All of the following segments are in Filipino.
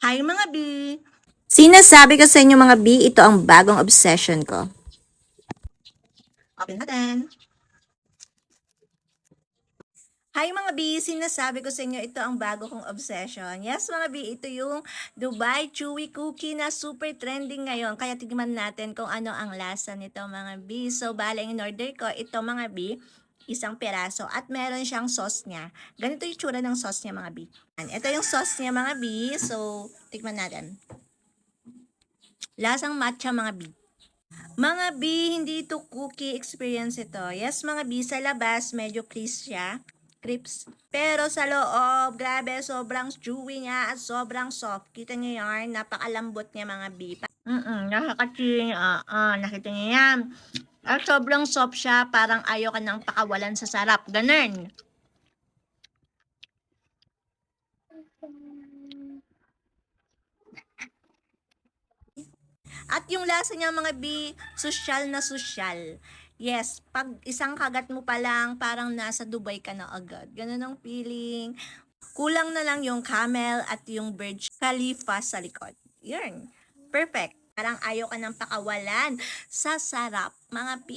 Hi mga B! Sinasabi ko sa inyo mga B, ito ang bagong obsession ko. Open natin. Hi mga B! Sinasabi ko sa inyo ito ang bago kong obsession. Yes mga B, ito yung Dubai Chewy Cookie na super trending ngayon. Kaya tignan natin kung ano ang lasa nito mga B. So bala in order ko, ito mga B, isang peraso at meron siyang sauce niya. Ganito yung tsura ng sauce niya mga B. Ito yung sauce niya mga B. So tikman natin. Lasang matcha mga B. Mga B, hindi ito cookie experience ito. Yes, mga B, sa labas, medyo crisp siya. Crisps. Pero sa loob, grabe, sobrang chewy niya at sobrang soft. Kita niyo yan, napakalambot niya mga B. Nakakaching, nakita niyo yan. At sobrang soft siya, parang ayaw ka nang pakawalan sa sarap. Ganun. At yung lasa niya mga B, sosyal na sosyal. Yes, pag isang kagat mo pa lang, parang nasa Dubai ka na agad. Ganun ang feeling. Kulang na lang yung camel at yung Burj Khalifa sa likod. Yun. Perfect. Parang ayaw ka ng pakawalan sa sarap, mga B.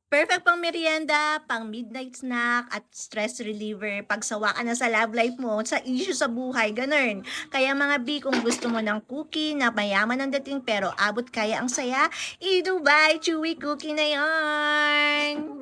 Perfect pang merienda, pang midnight snack, at stress reliever. Pagsawa ka na sa love life mo, sa issue sa buhay, ganun. Kaya mga B, kung gusto mo ng cookie na mayaman ang dating pero abot kaya ang saya, i-Dubai Chewy Cookie na yon.